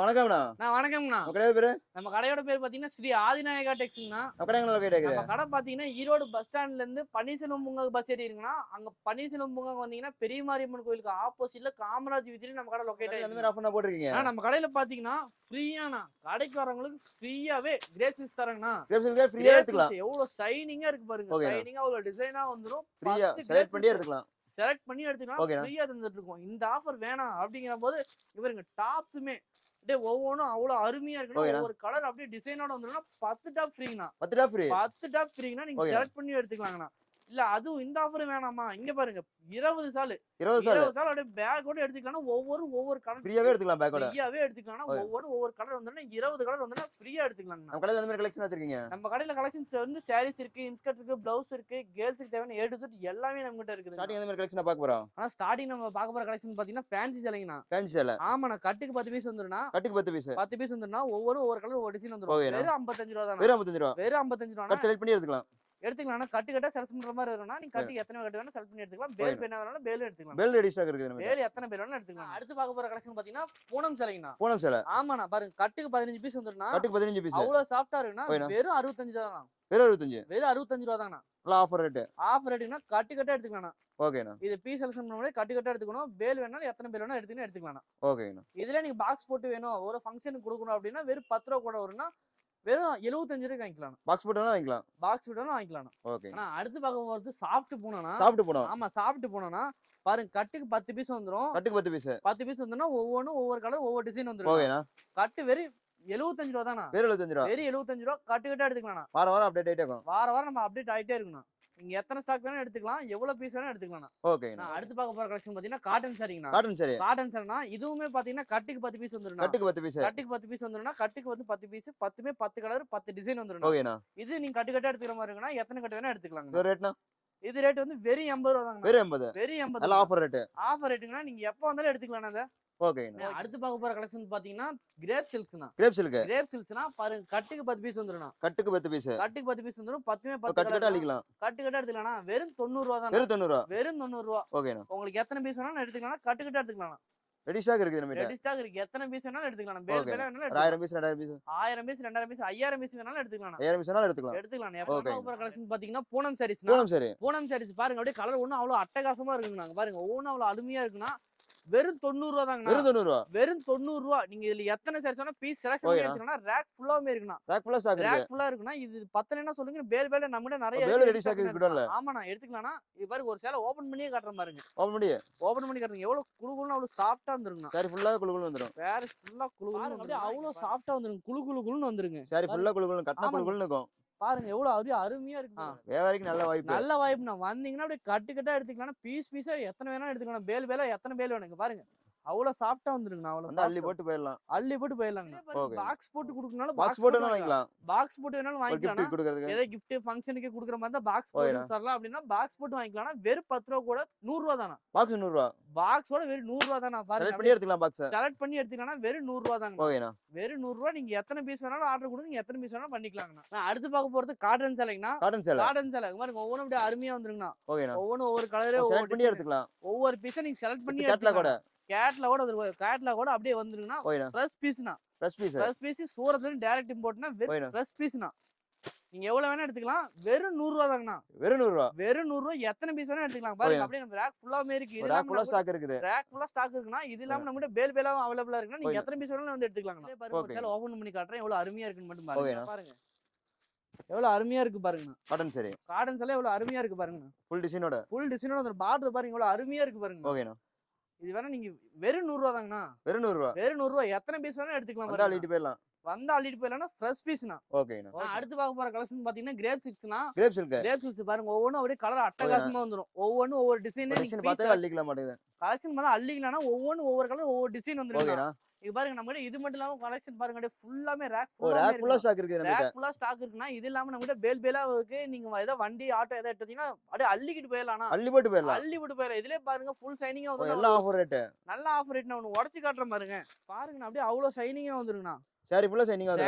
வணக்கம்ண்ணா. வணக்கம்ண்ணா. உங்க கடை பேரு? நம்ம கடையோட பேர் பாத்தீங்கன்னா ஸ்ரீ ஆதிநாயகா டெக்ஸ்ண்ணா. நம்ம கடை எங்க லொகேட் ஆகுது? நம்ம கடை பாத்தீங்கன்னா ஈரோடு பஸ் ஸ்டாண்ட்ல இருந்து பன்னீர்செல்வம் பூங்கா பஸ் ஏறிங்கன்னா அங்க பன்னீர்செல்வம் பூங்கா வந்தீங்கன்னா பெரிய மாரியம்மன் கோயிலுக்கு ஆப்போசிட்ல காமராஜ் வீதியில நம்ம கடை லொகேட் அந்த ஆயிருக்கு. மாதிரி ஆஃபர் போட்டுருக்கீங்க. நம்ம கடையில பாத்தீங்கன்னா ஃப்ரீயாண்ணா, கடைக்கு வரவங்களுக்கு ஃப்ரீயாவே கிரேப் சில்க்ஸ் தரேங்கண்ணா. கிரேப் சில்க் ஃப்ரீயா எடுத்துக்கலாம். எவ்வளவு ஷைனிங்கா இருக்கு பாருங்க. ஷைனிங்கா ஒரு டிசைனா வந்துரும். ஃப்ரீயா செலக்ட் பண்ணி எடுத்துக்கலாம். செலக்ட் பண்ணி எடுத்துக்கலாம். ஃப்ரீயா தந்துட்டு இருக்கோம். இந்த ஆஃபர் வேணாம் அப்படிங்கிற போது இவருங்க டாப்ஸுமே அப்படியே ஒவ்வொன்றும் அவ்வளவு அருமையா இருக்கு. ஒரு கலர் அப்படியே டிசைனோட வந்துருன்னா 10 டாப் ஃப்ரீங்கண்ணா. 10 top free. 10 டாப் ஃப்ரீங்கண்ணா. நீங்க செலக்ட் பண்ணி எடுத்துக்கலாங்கண்ணா. இல்ல அதுவும் இந்த ஆஃபர் வேணாமா, இங்க பாருங்க 20 சால் அப்படியே பேக்கோட எடுத்துக்கலாம். ஒவ்வொரு கலர் ஃப்ரீயாவே எடுத்துக்கலாம். பேக்கோட ஃப்ரீயாவே எடுத்துக்கலாம். ஒவ்வொரு கலர் வந்துன்னா 20 கலர் வந்துன்னா ஃப்ரீயா எடுத்துக்கலாம். நம்ம கடையில அந்த மாதிரி கலெக்ஷன் வச்சிருக்கீங்க. நம்ம கடையில கலெக்ஷன்ஸ் வந்து சாரீஸ் இருக்கு, இன்ஸ்கர்ட் இருக்கு, பிளவுஸ் இருக்கு, கேர்ள்ஸ்க்கு தேவையான A to Z எல்லாமே நம்ம கிட்ட இருக்குது. ஸ்டார்டிங் அந்த மாதிரி கலெக்ஷன் பார்க்க போறோம். ஆனா ஸ்டார்டிங் நம்ம பார்க்க போற கலெக்ஷன் பாத்தீங்கன்னா ஃபேன்சி சேலைங்கண்ணா. ஃபேன்சி சேலை. ஆமாண்ணா. கட்டுக்கு 10 பீஸ் வந்துருனா. கட்டுக்கு 10 பீஸ். 10 பீஸ் வந்துருனா ஒவ்வொரு கலர் ஒரு டிசைன் வந்துரும். வெறும் 55 ரூபாய் தான். வெறும் 55 ரூபாய். வெறும் 55 ரூபாய். கட் செலக்ட் பண்ணி எடுத்துக்கலாம். கட்டா செலக்ட் பண்ற மாதிரி இருக்கும்னா நீங்க கட்டு எத்தனை கட்டு வேணா செலக்ட் பண்ணி எடுத்துக்கலாம். பேல் என்ன வேணாலும் பேல் எடுத்துக்கலாம். பேல் ரெடி ஸ்டாக் இருக்குது. பேல் எத்தனை பேல் வேணா எடுத்துக்கலாம். அடுத்து பார்க்க போற கலெக்ஷன் பாத்தீங்கன்னா பூனம் சேலைங்கண்ணா. பூனம் சேலை. ஆமாண்ணா. பாருங்க கட்டுக்கு 15 பீஸ் வந்துருனா. கட்டுக்கு 15 பீஸ். அவ்வளவு சாஃப்ட்டா இருக்குன்னா வெறும் 65 ரூபாய் தான். வெறும் 65. வெறும் 65 ரூபாய் தான்ண்ணா. நல்ல ஆஃபர் ரேட். ஆஃபர் ரேட்னா கட்டா எடுத்துக்கலாம்ண்ணா. ஓகேண்ணா. இது பீஸ் செலக்ஷன் பண்ணும்போது கட்டா எடுத்துக்கணும். பேல் வேணாலும் எத்தனை பேல் வேணா எடுத்துக்கலாம். ஓகேண்ணா. இதுல நீங்க பாக்ஸ் போட்டு வேணும் ஒரு ஃபங்க்ஷனுக்கு கொடுக்கணும் அப்படின்னா வெறும் 10 ரூபாய் கூட வரும்னா வெறும் 75 ரூபாய்க்கு வாங்கிக்கலாம். பாக்ஸ் போட்டாலும் வாங்கிக்கலாம். பாக்ஸ் போட்டாலும் வாங்கிக்கலாம். ஓகே. ஆனா அடுத்து பார்க்க போறது சாஃப்ட் பூனம்னா. சாஃப்ட் பூனம். ஆமா சாஃப்ட் பூனம்னா பாருங்க கட்டுக்கு 10 பீஸ் வந்துரும். கட்டுக்கு 10 பீஸ். 10 பீஸ் வந்துனா ஒவ்வொரு கலர் ஒவ்வொரு டிசைன் வந்துரும். ஓகேண்ணா. கட்டு வெறும் 75 ரூபாய் தானா. வெறும் 75 ரூபாய். வெறும் 75 ரூபாய் கட்டா எடுத்துக்கலாம். வாரம் அப்டேட் ஆயிட்டே இருக்கும். வாரம் நம்ம அப்டேட் ஆயிட்டே இருக்கணும். நீங்க எத்தனை ஸ்டாக் வேணா எடுத்துக்கலாம். எவ்வளவு பீஸ் வேணா எடுத்துக்கலாம். ஓகேண்ணா. அடுத்து பார்க்க போற கலெக்ஷன் பாத்தீங்கன்னா காட்டன் சாரிங்கண்ணா. காட்டன் சாரி. காட்டன் சாரினா இதுவுமே பாத்தீங்கன்னா கட்டுக்கு 10 பீஸ் வந்துரும். கட்டுக்கு 10 பீஸ். கட்டுக்கு 10 பீஸ் வந்துருனா கட்டுக்கு வந்து 10 பீஸ் 10மே 10 கலர் 10 டிசைன் வந்துரும். ஓகேண்ணா. இது நீங்க கட்டா எடுத்துக்கிற மாதிரி இருக்குன்னா எத்தனை கட்டு வேணா எடுத்துக்கலாம். இது ரேட்னா? இது ரேட் வந்து வெறும் 80 ரூபாய் தாங்க. வெறும் 80. வெறும் 80. நல்ல ஆஃபர் ரேட். ஆஃபர் ரேட்டுங்கனா நீங்க எப்ப வந்தாலும் எடுத்துக்கலாம் அத. ஓகேண்ணா. அடுத்து பார்க்க போற கலெக்ஷன் பாத்தீங்கன்னா கிரேப் சில்க்ஸ்னா. Crepe silk. கிரேப் சில்க்ஸ்னா பாருங்க கட்டுக்கு 10 பீஸ் வந்துருனா. கட்டுக்கு 10 பீஸ். கட்டுக்கு 10 பீஸ் வந்துரும். 10மே 10 கட்டு அடிக்கலாம். கட்டு எடுத்துக்கலாம்னா வெறும் 90 ரூபாய் தான். வெறும் 90 ரூபாய். வெறும் 90 ரூபாய். ஓகேண்ணா. உங்களுக்கு எத்தனை பீஸ் வேணாலும் எடுத்துக்கலாம். கட்டு எடுத்துக்கலாம். ரெடி ஸ்டாக் இருக்குது நம்ம கிட்ட. ரெடி ஸ்டாக் இருக்கு. எத்தனை பீஸ் வேணாலும் எடுத்துக்கலாம். பேல் வேணாலும் 1000 piece 2000 piece. 1000 piece 2000 piece 5000 piece வேணாலும் எடுத்துக்கலாம். 5000 பீஸ் வேணாலும் எடுத்துக்கலாம். எடுத்துக்கலாம். எப்ப பார்க்க கலெக்ஷன் பாத்தீங்கன்னா பூனம் சாரீஸ்னா. பூனம் சாரி. பூனம் சாரீஸ் பாருங்க அப்படியே கலர் ஒண்ணு அவ்வளவு அட்டகாசமா இருக்குங்க. பாருங்க ஒவ்வொன்றும் அவ்வளவு அருமையா இருக்குன்னா வெறும் 90 ரூபாய் தாங்க. வெறும் 90 ரூபாய். வெறும் 90 ரூபாய். நீங்க இதுல எத்தனை சாரீஸ் வேணா பீஸ் செலக்ட் பண்ணி எடுத்துக்கனா ரேக் ஃபுல்லாவே இருக்குனா. ரேக் ஃபுல்லா ஸ்டாக் இருக்கு. ரேக் ஃபுல்லா இருக்குனா இது பத்தலனா சொல்லுங்க. பேல் நம்மகிட்ட நிறைய பேல் ரெடி ஸ்டாக் இருக்கு குடோன்ல. ஆமாண்ணா எடுத்துக்கலாம்னா. இது பாருங்க ஒரு சேலை ஓபன் பண்ணியே காட்றேன் பாருங்க. ஓபன் பண்ணி காட்டுங்க. எவ்வளவு குளுகுளுன்னு அவ்வளவு சாஃப்ட்டா வந்துருங்க. சாரி ஃபுல்லா குளுகுளுன்னு வந்துரும். சாரி ஃபுல்லா குளுகுளுன்னு அப்படியே அவ்வளவு சாஃப்ட்டா வந்துருங்க. குளுகுளுன்னு வந்துருங்க. சாரி ஃபுல்லா குளுகுளுன்னு கட்டன குளுகுளுன்னு இருக்கும். பாருங்க எவ்வளவு அருமையா இருக்கு. வியாபாரிக்கு நல்ல வாய்ப்பு. நல்ல வாய்ப்புனா வந்தீங்கன்னா அப்படியே கட்டா எடுத்துக்கலாம். பீஸா எத்தனை வேணா எடுத்துக்கலாம். பேல் எத்தனை பேல் வேணுங்க பாருங்க. அவ்வளவு சாஃப்ட்டா வந்துருங்க. அவ்வளவு அள்ளி போட்டு போயிடலாம். அள்ளி போட்டு போயிடலாங்க. பாக்ஸ் போட்டு குடுக்கறனால பாக்ஸ் போட்டு வாங்கிக்கலாம். பாக்ஸ் போட்டு வேணாலும் வாங்கிக்கலாம். கிஃப்ட் கொடுக்கிறதுக்கு ஏதோ கிஃப்ட் ஃபங்க்ஷனுக்கு குடுக்குற மாதிரி தான் பாக்ஸ் போட்டு தரலாம் அப்படினா பாக்ஸ் போட்டு வாங்கிக்கலாம். வெறும் 10 ரூபாய் கூட 100 ரூபாய் தானா. பாக்ஸ் 100 ரூபாய். பாக்ஸோட வெறும் 100 ரூபாய் தானா. பாருங்க செலக்ட் பண்ணி எடுத்துக்கலாம். பாக்ஸ் செலக்ட் பண்ணி எடுத்துக்கலாம். வெறும் 100 ரூபாய் தாங்க. ஓகேனா. வெறும் 100 ரூபாய். நீங்க எத்தனை பீஸ் வேணாலும் ஆர்டர் கொடுங்க. எத்தனை பீஸ் வேணாலும் பண்ணிக்கலாம்னா. நான் அடுத்து பார்க்க போறது காட்டன் சேலைங்கனா. காட்டன் சேலை பாருங்க ஒவ்வொரு அப்படியே அருமையா வந்துருங்கனா. ஓகேனா. ஒவ்வொரு கலரே செலக்ட் பண்ணி எடுத்துக்கலாம். ஒவ்வொரு பீஸை நீங்க செலக்ட் பண்ணி எடுத்துக்கலாம். கேட்லாகோட அப்படியே வந்துருங்கனா. ஃப்ரெஷ் பீஸ்னா. ஃப்ரெஷ் பீஸ் சூரத்ல டைரக்ட் இம்போர்ட்னா ஃப்ரெஷ் பீஸ்னா. நீங்க எவ்வளவு வேணா எடுத்துக்கலாம். வெறும் 100 ரூபாய் தாங்கனா. வெறும் 100 ரூபாய். வெறும் 100 ரூபாய் எத்தனை பீஸ் வேணா எடுத்துக்கலாம். பாருங்க அப்படியே நம்ம ரேக் ஃபுல்லாமே இருக்கு. இது ரேக் ஃபுல்லா ஸ்டாக் இருக்குது. ரேக் ஃபுல்லா ஸ்டாக் இருக்குனா இது இல்லாம நம்மகிட்ட பேலாவும் அவேலபிளா இருக்குனா நீங்க எத்தனை பீஸ் வேணாலும் வந்து எடுத்துக்கலாம்னா. பாருங்க ஒரு சேல ஓபன் பண்ணி காட்றேன். எவ்வளவு அருமையா இருக்குன்னு மட்டும் பாருங்க. பாருங்க எவ்வளவு அருமையா இருக்கு பாருங்க. காட்டன் சேலை. காட்டன் சேலை எவ்வளவு அருமையா இருக்கு பாருங்க. ஃபுல் டிசைனோட அந்த பார்டர் பாருங்க எவ்வளவு அருமையா இருக்கு பாருங்க. ஓகேனா. இது வேணா நீங்க வெறும் 100 ரூபாய் தாங்கனா. வெறும் 100 ரூபாய். வெறும் 100 ரூபாய் எத்தனை பீஸ் வேணா எடுத்துக்கலாம். வந்து அள்ளிட்டு போயிடலாம். ஃப்ரெஷ் பீஸ்னா. ஓகேனா. அடுத்து பார்க்க போற கலெக்ஷன் பாத்தீங்கன்னா கிரேப் சில்க்ஸ்னா. கிரேப் சில்க்ஸ் பாருங்க ஒவ்வொன்றும் அப்படியே கலர் அட்டகாசமா வந்துரும். ஒவ்வொரு டிசைன் பார்த்தா அள்ளிக்கலாம் மாட்டேங்குது. கலெக்ஷன் பார்த்தா அள்ளிக்கலாம்னா ஒவ்வொரு கலர் ஒவ்வொரு டிசைன் வந்துரும். ஓகேனா. இது பாருங்க நம்ம இது மட்டும் இல்லாம கலெக்ஷன் பாருங்க அப்படியே ஃபுல்லாமே ரேக் ஃபுல்லா ஸ்டாக் இருக்கு. ரேக் ஃபுல்லா ஸ்டாக் இருக்குனா இது இல்லாம நம்ம பேலா இருக்கு. நீங்க ஏதோ வண்டி ஆட்டோ ஏதோ எடுத்தீங்கன்னா அப்படியே அள்ளிக்கிட்டு போயிடலாம். அள்ளி போட்டு போயிடலாம். இதுலயே பாருங்க ஃபுல் ஷைனிங்கா வந்து நல்ல ஆஃபர் ரேட். நல்ல ஆஃபர் ரேட். நான் உடைச்சு காட்றேன் பாருங்க. பாருங்க அப்படியே அவ்வளவு ஷைனிங்கா வந்துருங்கண்ணா. சாரி ஃபுல்லா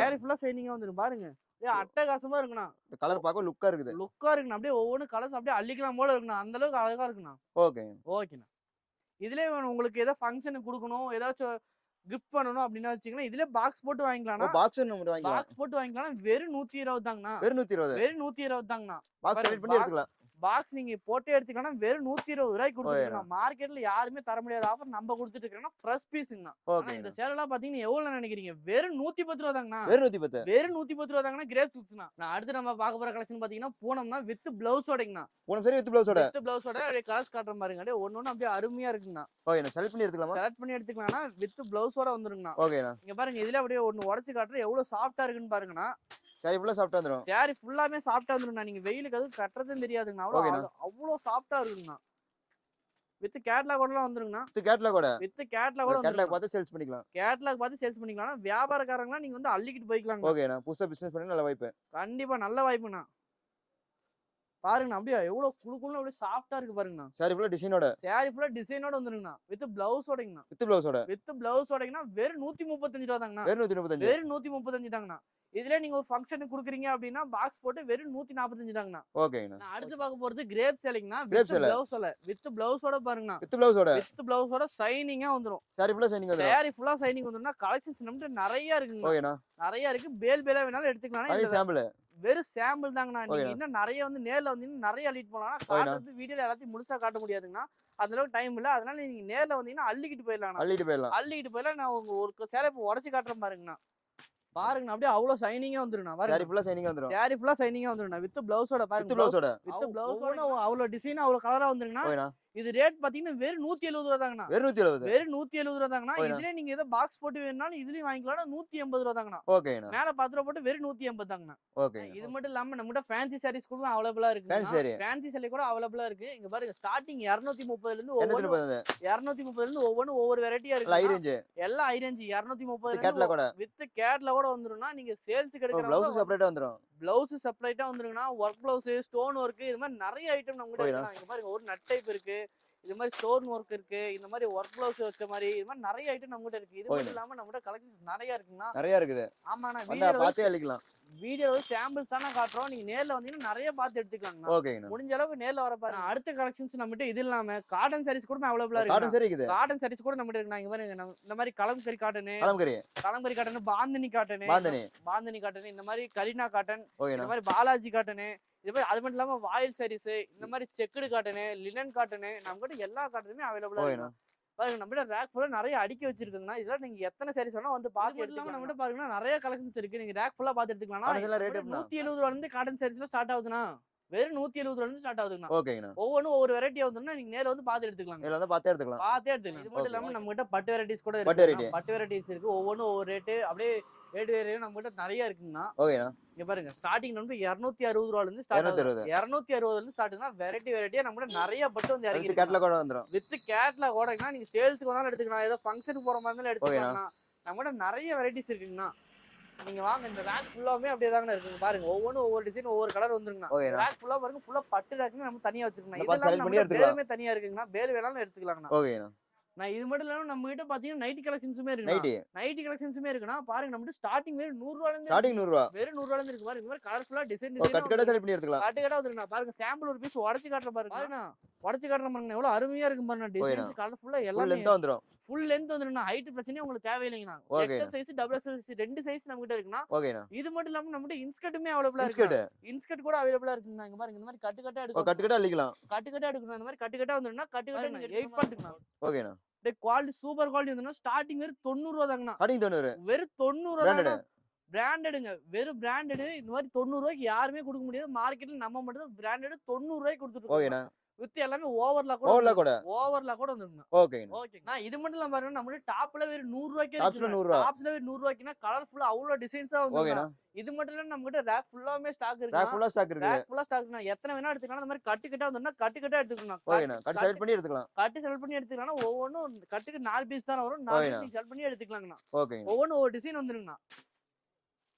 ஷைனிங்கா வந்துரும் பாருங்க. அட்டகாசமா இருக்குண்ணா. கலர் பார்க்க லுக்கா இருக்குண்ணா. அப்படியே ஒவ்வொரு கலர்ஸ் அப்படியே அள்ளிக்கலாம் போல இருக்குண்ணா. அந்த அளவுக்கு அழகா இருக்குண்ணா. ஓகேண்ணா. இதுலயே உங்களுக்கு ஏதோ ஃபங்க்ஷனுக்கு கொடுக்கணும், ஏதாச்சும் கிஃப்ட் பண்ணணும் அப்படின்னா வச்சுக்கோங்களேன், இதுல பாக்ஸ் போட்டு வாங்கிக்கலாம்னா பாக்ஸ் நம்ம வாங்கிக்கலாம். பாக்ஸ் போட்டு வாங்கிக்கலாம். வெறும் 120 தாங்கண்ணா. வெறும் 120. வெறும் 120 தாங்கண்ணா. பாக்ஸ் செலக்ட் பண்ணி எடுத்துக்கலாம். பாக்ஸ் நீங்க போட்டே எடுத்துக்கலாம். வெறும் 120 ரூபாய்க்கு கொடுத்துருக்கோம். மார்க்கெட்ல யாருமே தர முடியாத ஆஃபர் நம்ம கொடுத்துட்டு இருக்கோம்னா ஃப்ரெஷ் பீஸ்ங்கண்ணா. ஆனா இந்த சேல் எல்லாம் பாத்தீங்கன்னா எவ்வளவு நினைக்கிறீங்க? வெறும் 110 ரூபா தாங்கண்ணா. வெறும் 110. வெறும் 110 ரூபா தாங்கண்ணா. கிரேப் சூட்ஸ்ண்ணா. நான் அடுத்து நம்ம பார்க்க போற கலெக்ஷன் பாத்தீங்கன்னா பூனம்னா வித் பிளவுஸோடங்கண்ணா. பூனம் சரி வித் பிளவுஸோட. வித் பிளவுஸோட அப்படியே கலர்ஸ் காட்டுற பாருங்க. அப்படியே ஒண்ணு அப்படியே அருமையா இருக்குங்கண்ணா. ஓகேண்ணா. செலக்ட் பண்ணி எடுத்துக்கலாமா? செலக்ட் பண்ணி எடுத்துக்கலாம்னா வித் பிளவுஸோட வந்துருங்கண்ணா. ஓகேண்ணா. இங்க பாருங்க, இதுல அப்படியே ஒண்ணு உடைச்சு காட்டுறேன் எவ்வளவு சாஃப்ட்டா இருக்குன்னு பாருங்கண்ணா. சாரி ஃபுல்லா சாஃப்ட்டா வந்துரும். சாரி ஃபுல்லாமே சாஃப்ட்டா வந்துருங்கண்ணா. நீங்க வெயிலுக்கு அது கட்டுறதும் தெரியாதுங்கண்ணா. அவ்வளவு சாஃப்ட்டா இருக்குங்கண்ணா. வித் கேட்டலாகோடலாம் வந்துருங்கண்ணா. வித் கேட்டலாகோட. வித் கேட்டலாகோட கேட்டலாக் பார்த்து சேல்ஸ் பண்ணிக்கலாம். கேட்டலாக் பார்த்து சேல்ஸ் பண்ணிக்கலாம். வியாபாரக்காரங்களா நீங்க வந்து அள்ளிக்கிட்டு போய்க்கலாங்க. ஓகேண்ணா. புதுசா பிசினஸ் பண்ணி நல்ல வாய்ப்பு. கண்டிப்பா நல்ல வாய்ப்புண்ணா. பாருங்கண்ணா, அப்படியே எவ்வளவு குளுக்குள்ள அப்படியே சாஃப்ட்டா இருக்கு பாருங்கண்ணா. சாரி ஃபுல்லா டிசைனோட. சாரி ஃபுல்லா டிசைனோட வந்துருங்கண்ணா. வித் பிளவுஸோடங்கண்ணா. வித் பிளவுஸோட. வித் பிளவுஸோடங்கண்ணா. வெறும் 135 ரூபா தாங்கண்ணா. வெறும் 135. வெறும் 135 தாங்கண்ணா. இதுல நீங்க ஒரு ஃபங்க்ஷனுக்கு குடுக்குறீங்க அப்படின்னா பாக்ஸ் போட்டு வெறும் 145 தாங்கண்ணா. ஓகேங்கண்ணா. நான் அடுத்து பார்க்க போறது கிரேப் சேலிங்கண்ணா. கிரேப் சேல. வித் பிளவுஸோட பாருங்கண்ணா. வித் பிளவுஸோட. வித் பிளவுஸோட ஷைனிங்கா வந்துரும். சாரி ஃபுல்லா ஷைனிங் வந்துரும். சாரி ஃபுல்லா ஷைனிங் வந்துரும்னா கலெக்ஷன்ஸ் நம்மட்ட நிறைய இருக்குங்க. ஓகேண்ணா. நிறைய இருக்கு. பேல் வேணாலும் எடுத்துக்கலாம். அது சாம்பிள். வெறும் சாம்பிள் தாங்கண்ணா. நீங்க இன்னும் நிறைய வந்து நேர்ல வந்தீங்கன்னா நிறைய அள்ளிட்டு போலாம். காட்டுறது வீடியோல எல்லாத்தையும் முழுசா காட்ட முடியாதுங்கண்ணா. அந்த அளவுக்கு டைம் இல்ல. அதனால நீங்க நேர்ல வந்தீங்கன்னா அள்ளிக்கிட்டு போயிடலாம். அள்ளிக்கிட்டு போயிடலாம். நான் உங்க ஒரு சேலை இப்போ உடைச்சு காட்டுறேன் பாருங்கண்ணா. பாருங்கண்ணா, அப்படியே அவ்வளவு ஷைனிங்கா வந்துருங்கண்ணா. சாரி ஃபுல்லா ஷைனிங்கா வந்துரும். சாரி ஃபுல்லா ஷைனிங்கா வந்துருங்கண்ணா. வித் பிளவுஸோட பாருங்க. வித் பிளவுஸோட. வித் பிளவுஸோட அவ்வளவு டிசைன் அவ்வளவு கலரா வந்துருங்கண்ணா. இது ரேட் பாத்தீங்கன்னா வெறும் 170 ரூபா தாங்கண்ணா. வெறும் 170. வெறும் 170 ரூபா தாங்கண்ணா. இதுலயே நீங்க ஏதோ பாக்ஸ் போட்டு வேணும்னாலும் இதுலயும் வாங்கிக்கலாம். 180 ரூபா தாங்கண்ணா. ஓகேண்ணா. மேல 10 ரூபா போட்டு வெறும் 180 தாங்கண்ணா. ஓகே. இது மட்டும் இல்லாம நம்மகிட்ட ஃபேன்சி சாரீஸ் கூட அவைலபிளா இருக்கு. ஃபேன்சி சாரி கூட அவைலபிளா இருக்கு. இங்க பாருங்க, ஸ்டார்டிங் 230 ல இருந்து 230 ல இருந்து ஒவ்வொரு வெரைட்டியா இருக்கு. ஹை ரேஞ்ச் எல்லாம் ஹை ரேஞ்ச். 230 கேட்டலாகோட வித் கேட்டலாகோட வந்துரும்னா நீங்க சேல்ஸ் எடுக்கறப்ப ப்ளவுஸ் செப்பரேட்டா வந்துரும். ப்ளவுஸ் செப்பரேட்டா வந்துருங்கண்ணா. ஒர்க் ப்ளவுஸ், ஸ்டோன் ஒர்க், இது மாதிரி நிறைய ஐட்டம் நம்ம கிட்ட இருக்கு. இங்க பாருங்க, ஒரு நட் டைப் இருக்கு, இது மாதிரி ஸ்டோன் ஒர்க் இருக்கு, இந்த மாதிரி ஒர்க் ப்ளவுஸ் வச்ச மாதிரி இது மாதிரி நிறைய ஐட்டம் நம்ம கிட்ட இருக்கு. இது மட்டும் இல்லாம நம்ம கிட்ட கலெக்ஷன்ஸ் நிறைய இருக்குங்கண்ணா. நிறைய இருக்குது. ஆமாண்ணா. பார்த்தே அழிக்கலாம். வீடியோ சாம்பிள்ஸ் தானே காட்டுறோம். நீங்க நேர்ல வந்தீங்கன்னா நிறைய பார்த்து எடுத்துக்கலாங்கண்ணா. ஓகேங்கண்ணா. முடிஞ்ச அளவுக்கு நேர்ல வர பாருங்க. அடுத்த கலெக்ஷன்ஸ் நம்ம கிட்ட இது இல்லாம காட்டன் சாரீஸ் கூட அவைலபிளா இருக்கு. காட்டன் சாரி இருக்குது. காட்டன் சாரீஸ் கூட நம்ம கிட்ட இருக்கு. இங்க பாருங்க, இந்த மாதிரி kalamkari cotton, bandhani cotton, bandhani cotton, இந்த மாதிரி கரீனா காட்டன், இந்த மாதிரி பாலாஜி காட்டன், இது மாதிரி அது மட்டும் இல்லாம வாயில் சாரீஸ், இந்த மாதிரி செக்குடு காட்டன், லினன் காட்டன், நம்ம கிட்ட எல்லா காட்டனுமே அவைலபிளா இருக்கு. பாருங்க, நம்ம கிட்ட ரேக் ஃபுல்லா நிறைய அடுக்கி வச்சிருக்கீங்கன்னா இதெல்லாம் நீங்க எத்தனை சாரீஸ் வேணா வந்து பாத்து எடுத்துக்கலாம். நம்ம கிட்ட பாருங்கன்னா நிறைய கலெக்ஷன்ஸ் இருக்கு. நீங்க ரேக் ஃபுல்லா பாத்து எடுத்துக்கலாம். 170 ரூபாயில இருந்து காட்டன் சாரீஸ்ல ஸ்டார்ட் ஆகுதுன்னா வெறும் 170 ரூபாயில இருந்து ஸ்டார்ட் ஆகுதுங்கண்ணா. ஓகேங்கண்ணா. ஒவ்வொரு வெரைட்டி வந்துன்னா நீங்க நேர்ல வந்து பாத்து எடுத்துக்கலாம். நேர்ல வந்து பாத்து எடுத்துக்கலாம். இது மட்டும் இல்லாம நம்ம கிட்ட பட்டு வெரைட்டிஸ் கூட இருக்கு. பட்டு வெரைட்டிஸ் இருக்கு. ஒவ்வொன்றும் ஒவ்வொரு ரேட்டு அப்படியே ரேட் வேறையும் நம்ம கிட்ட நிறைய இருக்குங்கண்ணா. ஓகேண்ணா. இங்க பாருங்க, ஸ்டார்டிங் வந்து 260 ரூபாயில இருந்து ஸ்டார்ட் ஆகுது. 260 ல இருந்து ஸ்டார்ட்னா வெரைட்டியா நம்ம கிட்ட நிறைய பட்டு வந்து இறங்கி இருக்கு. கேட்டலாகோட வந்துரும். வித் கேட்டலாகோடனா நீங்க சேல்ஸ்க்கு வந்தாலும் எடுத்துக்கலாம். ஏதோ ஃபங்க்ஷனுக்கு போற மாதிரி இருந்தாலும் எடுத்துக்கலாம். நம்ம கிட்ட நிறைய வெரைட்டிஸ் இருக்குங்கண்ணா. நீங்க வாங்க, இந்த ரேக் ஃபுல்லாவே அப்படியே தாங்க இருக்குங்க. பாருங்க, ஒவ்வொரு டிசைன் ஒவ்வொரு கலர் வந்துருங்கண்ணா. ரேக் ஃபுல்லா பாருங்க, ஃபுல்லா பட்டு ரேக்னு நம்ம தனியா வச்சிருக்கோம். இதெல்லாம் நம்ம பேருமே தனியா இருக்குங்கண்ணா. பேர் வேணாலும் எடுத்துக்கலாங்கண்ணா. ஓகேண்ணா. நான் இது மட்டும் இல்லாம நம்ம கிட்ட பாத்தீங்கன்னா நைட்டி கலெக்ஷன்ஸுமே இருக்கு. நைட்டி கலெக்ஷன்ஸுமே இருக்குண்ணா. பாருங்க, நம்ம ஸ்டார்டிங் வெறும் 100 ரூபாயில இருந்து வெறும் 100 ரூபாயில இருந்து இருக்கு. பாருங்க, இந்த மாதிரி கலர்ஃபுல்லா டிசைன் கட் செலக்ட் பண்ணி எடுத்துக்கலாம். கட் வந்துருங்க. பாருங்க, சாம்பிள் ஒரு பீஸ் உடைச்சு காட்டுற பாருங்க. உடைச்சு காட்டுற பாருங்க, எவ்வளவு அருமையா இருக்கு பாருங்க. டிசைன்ஸ் கலர்ஃபுல்லா எல்லாம் ஃபுல் லென்த் வந்துருங்கண்ணா. ஹைட் பிரச்சனையே உங்களுக்கு தேவையில்லைங்கண்ணா. XL size, double XL size ரெண்டு சைஸ் நம்ம கிட்ட இருக்குண்ணா. இது மட்டும் இல்லாம நம்ம கிட்ட இன்ஸ்கர்ட்டுமே அவைலபிளா இருக்கு. இன்ஸ்கர்ட் கூட அவைலபிளா இருக்குங்க. இங்க பாருங்க, இந்த மாதிரி கட்டு எடுக்கலாம். கட்டு அள்ளிக்கலாம். கட்டு எடுக்கணும். இந்த மாதிரி கட்டு வந்துருன்னா கட்டு 8 பாட்டுங்கண்ணா. ஓகேண்ணா. குவாலிட்டி சூப்பர் குவாலிட்டி வந்துன்னா ஸ்டார்டிங் வெறும் 90 ரூபா தாங்கண்ணா. வெறும் 90 ரூபா. பிராண்டடுங்க. வெறும் பிராண்டடு. இந்த மாதிரி 90 ரூபாய்க்கு யாருமே கொடுக்க முடியாது. மார்க்கெட்ல நம்ம மட்டும் தான் பிராண்டடு 90 ரூபாய்க்கு கொடுத்துட்டு இருக்கோம். வித் எல்லாமே ஓவர்லாக் கூட வந்துருங்க. ஓகேங்களா. இது மட்டும் இல்லாம பாருங்க, நம்ம டாப்ல வெறும் 100 ரூபாய்க்கு இருக்கு. டாப்ஸ்ல வெறும் 100 ரூபாய்க்குனா கலர்ஃபுல்லா அவ்வளவு டிசைன்ஸா வந்துருங்க. இது மட்டும் இல்ல, நம்ம கிட்ட ரேக் ஃபுல்லாமே ஸ்டாக் இருக்கு. ரேக் ஃபுல்லா ஸ்டாக் இருக்குனா எத்தனை வேணா எடுத்துக்கலாம். அந்த மாதிரி கட்டு வந்துனா கட்டு எடுத்துக்கலாம். கட்டு செலக்ட் பண்ணி எடுத்துக்கலாம். ஒவ்வொன்றும் கட்டுக்கு 4 பீஸ் தான் வரும். 4 பீஸ் செலக்ட் பண்ணி எடுத்துக்கலாங்கண்ணா. ஒவ்வொன்றும் ஒரு டிசைன் வந்துருங்கண்ணா.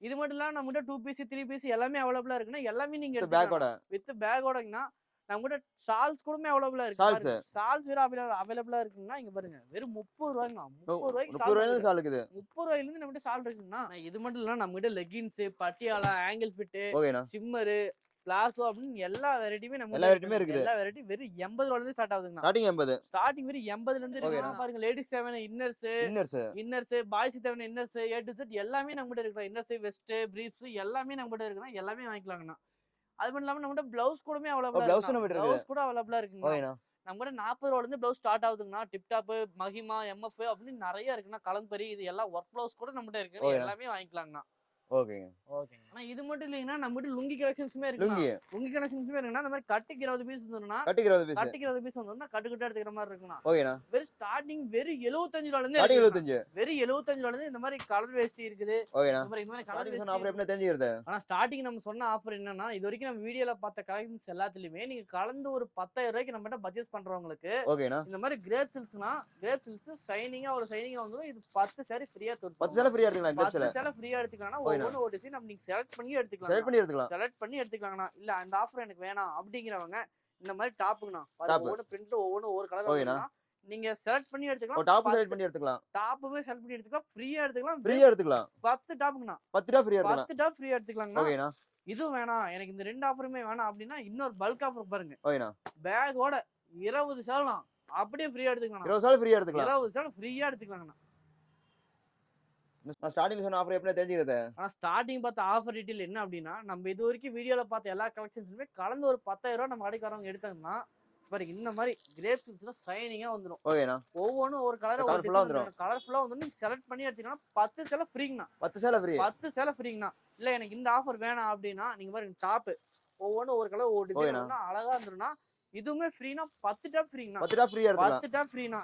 இது மட்டும் இல்லாம நம்ம கிட்ட 2 பீஸ் 3 பீஸ் எல்லாமே அவைலபிளா இருக்குன்னா எல்லாமே நீங்க எடுத்துக்கலாம். வித் பேக்கோடங்கண்ணா. நம்ம கிட்ட ஷால்ஸ் கூடமே அவைலபிளா இருக்கு. ஷால்ஸ் வேற அவைலபிளா இருக்குன்னா இங்க பாருங்க, வெறும் 30 ரூபாய்ங்க. 30 ரூபாய்க்கு ஷால் இருக்குது. 30 ரூபாயில இருந்து நம்ம கிட்ட ஷால் இருக்குன்னா. இது மட்டும் இல்ல, நம்ம கிட்ட leggings, Patiala, ankle fit, shimmer, palazzo அப்படின்னு எல்லா வெரைட்டியுமே நம்ம எல்லா வெரைட்டியுமே இருக்குது. எல்லா வெரைட்டி வெறும் 80 ரூபாயில இருந்து ஸ்டார்ட் ஆகுதுங்க. ஸ்டார்டிங் 80. ஸ்டார்டிங் வெறும் 80ல இருந்து இருக்குன்னா பாருங்க. லேடிஸ் தேவையான இன்னர்ஸ் பாய்ஸ் தேவையான இன்னர்ஸ் A to Z எல்லாமே நம்மகிட்ட இருக்கு. இன்னர்ஸ் வெஸ்ட் பிரீஃப்ஸ் எல்லாமே நம்மகிட்ட இருக்குன்னா எல்லாமே வாங்கிக்கலாங்கண்ணா. அது மட்டும் இல்லாம நம்மகிட்ட பிளவுஸ் கூடமே அவைலபிளா இருக்கு. பிளவுஸ் கூட அவைலபிளா இருக்குங்க. நம்மகிட்ட 40 ரூபாயில இருந்து பிளவுஸ் ஸ்டார்ட் ஆகுதுங்கண்ணா. டிப் டாப் மகிமா MF அப்படின்னு நிறைய இருக்குண்ணா. கலம்பரி இது எல்லாம் ஒர்க் பிளவுஸ் கூட நம்மகிட்ட இருக்கு. எல்லாமே வாங்கிக்கலாங்கண்ணா. ஓகேங்க. ஆனா இது மட்டும் இல்லைங்கன்னா நம்மகிட்ட லுங்கி கலெக்ஷன்ஸுமே இருக்கு. லுங்கி கலெக்ஷன்ஸுமே இருக்குன்னா அந்த மாதிரி கட்டுக்கு 20 பீஸ் வந்துருன்னா கட்டுக்கு 20 பீஸ் வந்துருன்னா கட்டுக்கிட்ட எடுத்துக்கிற மாதிரி இருக்குண்ணா. ஓகேண்ணா. வெறும் ஸ்டார்டிங் வெறும் 75 ரூபாயில இருந்து வெறும் 75 ரூபாயில இருந்து இந்த மாதிரி கலர் வேஸ்ட் இருக்குது. ஓகேண்ணா. இந்த மாதிரி கலர் வேஸ்ட் ஆஃபர் எப்படி தெரிஞ்சிருது? ஆனா ஸ்டார்டிங் நம்ம சொன்ன ஆஃபர் என்னன்னா இது வரைக்கும் நம்ம வீடியோல பார்த்த கலெக்ஷன்ஸ் எல்லாத்துலயுமே நீங்க கலந்து ஒரு 10,000 ரூபாய்க்கு நம்மகிட்ட பர்ச்சேஸ் பண்றவங்களுக்கு ஓகேண்ணா இந்த மாதிரி கிரேப் சில்க்ஸ்னா கிரேப் சில்க்ஸ் ஷைனிங்கா ஒரு ஷைனிங்கா வந்துரும். இது 10 saree ஃப்ரீயா தரும். 10 saree ஃப்ரீயா எடுத்துக்கலாம். 10 saree ஃப்ரீயா எடுத்துக்கலாம். ஒவ்வொரு ஒரு டிசைன் நம்ம செலக்ட் பண்ணி எடுத்துக்கலாம். இல்ல அந்த ஆஃபர் எனக்கு வேணாம் அப்படிங்கிறவங்க இந்த மாதிரி டாப்புங்கண்ணா. ஒவ்வொரு பிரிண்ட் ஒவ்வொரு ஒரு கலர் நீங்க செலக்ட் பண்ணி எடுத்துக்கலாம். டாப் செலக்ட் பண்ணி எடுத்துக்கலாம். டாப்புமே செலக்ட் பண்ணி எடுத்துக்கலாம். ஃப்ரீயா எடுத்துக்கலாம். 10 டாப்புங்கண்ணா. 10 டாப் ஃப்ரீயா எடுத்துக்கலாம். 10 டாப் ஃப்ரீயா எடுத்துக்கலாம்ண்ணா. ஓகேண்ணா. இதுவும் வேணாம் எனக்கு இந்த ரெண்டு ஆஃபருமே வேணாம் அப்படின்னா இன்னொரு பல்க் ஆஃபர் பாருங்க. ஓகேண்ணா. பேக்கோட 20 சேலாம் அப்படியே ஃப்ரீயா எடுத்துக்கலாம். 20 சேல் ஃப்ரீயா எடுத்துக்கலாம். 20 சேல் ஃப்ரீயா எடுத்துக்கலாம்ண்ணா. நான் ஸ்டார்டிங் சொன்ன ஆஃபர் எப்படி தெரிஞ்சிருது? ஆனா ஸ்டார்டிங் பார்த்த ஆஃபர் டீடைல் என்ன அப்படின்னா நம்ம இது வரைக்கும் வீடியோல பார்த்த எல்லா கலெக்ஷன்ஸுமே கலந்து ஒரு 10,000 ரூபாய் நம்ம கடைக்காரங்க எடுத்தாங்கன்னா பாருங்க இந்த மாதிரி கிரேப் சில்க்ஸ்ல ஷைனிங்கா வந்துரும். ஓகேண்ணா. ஒவ்வொன்றும் ஒரு கலர் கலர்ஃபுல்லா வந்துரும். நீங்க செலக்ட் பண்ணி எடுத்தீங்கன்னா 10 சேலை ஃப்ரீங்கண்ணா. 10 சேலை ஃப்ரீங்கண்ணா. இல்ல எனக்கு இந்த ஆஃபர் வேணாம் அப்படின்னா நீங்க பாருங்க டாப் ஒவ்வொன்றும் ஒரு கலர் ஒரு டிசைன் அழகா வந்துரும்னா இதுவுமே ஃப்ரீனா 10 டாப் ஃப்ரீங்கண்ணா. 10 டாப் ஃப்ரீயா எடுத்துக்கலாம். 10 டாப் ஃப்ரீனா.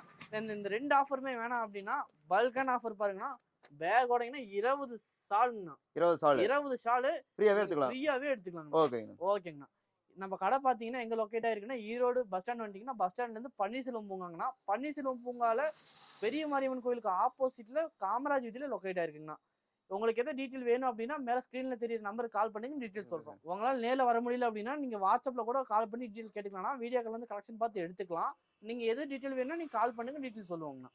இந்த ரெண்டு ஆஃபருமே வேணாம் அப்படின்னா பல்கான ஆஃபர் பாருங்கண்ணா. பேக்கோடங்கன்னா 20 சால்ங்கண்ணா. 20 சால் ஃப்ரீயாவே எடுத்துக்கலாம். ஓகேங்கண்ணா. நம்ம கடை பாத்தீங்கன்னா எங்க லொக்கேட் ஆயிருக்குன்னா ஈரோடு பஸ் ஸ்டாண்ட் வந்துட்டீங்கன்னா பஸ் ஸ்டாண்ட்ல இருந்து பன்னீர்செல்வம் பூங்காங்கண்ணா. பன்னீர்செல்வம் பூங்கால பெரிய மாரியம்மன் கோயிலுக்கு ஆப்போசிட்ல காமராஜ் வீதியில லொக்கேட் ஆயிருக்குங்கண்ணா. உங்களுக்கு எதாவது டீட்டெயில் வேணும் அப்படின்னா மேல ஸ்கிரீன்ல தெரியுற நம்பருக்கு கால் பண்ணி டீட்டெயில் சொல்றோம். உங்களால நேரில் வர முடியல அப்படின்னா நீங்க வாட்ஸ்அப்ல கூட கால் பண்ணி டீட்டெயில் கேட்டுக்கலாம். வீடியோக்கள் வந்து கலெக்ஷன் பார்த்து எடுத்துக்கலாம். நீங்க எது டீட்டெயில் வேணும்னா நீங்க கால் பண்ணுங்க டீட்டெயில் சொல்லுவாங்கண்ணா.